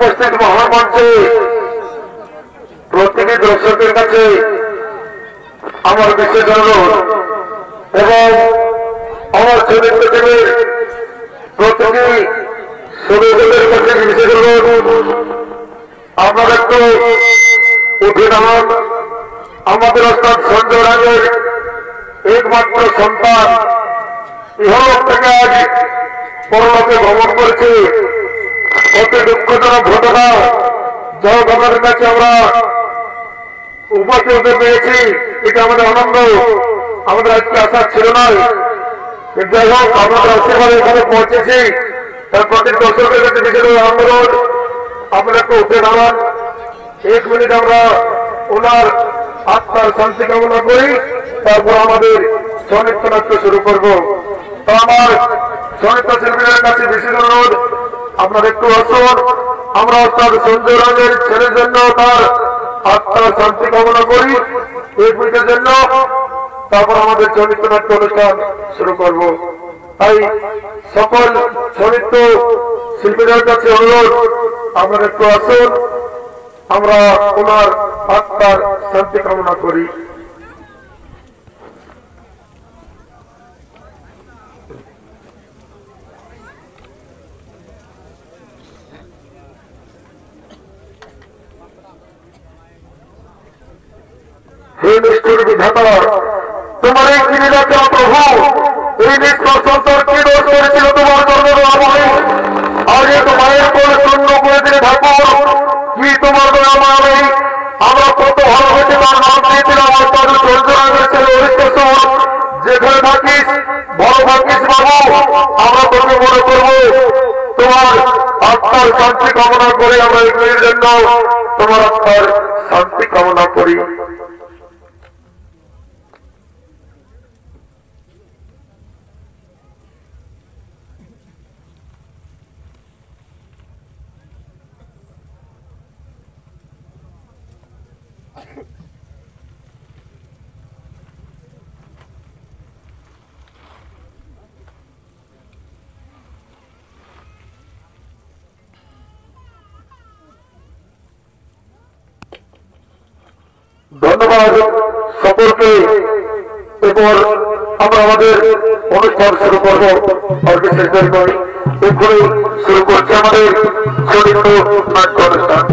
উপস্থিত মহামঞ্চে প্রত্যেকে দর্শকের কাছে আমার বিশেষ অনুরোধ এবং আমার চরিত্র টিমের প্রত্যেকে সদস্যদের কাছে বিশেষ অনুরোধ, আপনারা একটু উঠে নামান। আমাদের ওস্তাদ সঞ্জয় রাজের একমাত্র সন্তান ইহলোক থেকে আজ পরলোকে ভ্রমণ করেছে। অতি দুঃখজনক ঘটনা, যাই আপনাদের কাছে আমরা উপস্থিত হতে পেরেছি, এটা আমাদের আনন্দ। আমাদের আজকে আশা ছিল না, যাই হোক আমাদের আশীর্বাদে এখানে পৌঁছেছি। তার প্রতি দর্শকের কাছে বিশেষ অনুরোধ, আপনারা একটু উঠে দাঁড়ান। 1 মিনিট আমরা ওনার আত্মার শান্তি কামনা করি, তারপর আমাদের সঙ্গীত নাট্য শুরু করব। তো আমার সঙ্গীত শিল্পীদের কাছে বিশেষ অনুরোধ, আপনারা একটু আসুন। আমরা ওস্তাদ সঞ্জয় রাজের ছেলের জন্য তার আত্মার শান্তি কামনা করি 1 মিনিটের জন্য, তারপর আমাদের সঙ্গীত নাট্য অনুষ্ঠান শুরু করব। তাই সকল সঙ্গীত শিল্পীদের কাছে অনুরোধ, আপনারা একটু আসুন, আমরা ওনার আত্মার শান্তি কামনা করি। হে নিষ্ঠুর বিধাতা, তোমার এই গিরিরাজ প্রভু এই নিষ্ঠুর সন্তান কি দোষ করেছিল তোমার জন্মে? আগে তোমার কোন শূন্য করে দিলে ঠাকুর, কি তোমার দয়াময়? আমরা কত ভালোবেসে তার নাম দিয়েছিলাম ওস্তাদ সঞ্জয় ছেলে হরিকেশ্বর। যেখানে থাকিস ভালো থাকিস বাবু, আমরা তোকে মনে করবো। তোমার আত্মার শান্তি কামনা করে আমরা এগুলির জন্য তোমার আত্মার শান্তি কামনা করি। ধন্যবাদ সকলকে। এরপর আমরা আমাদের অনুষ্ঠান শুরু করবো। আর বিশেষ করে এরপরে শুরু করছি আমাদের চরিত্র নাট্য অনুষ্ঠান।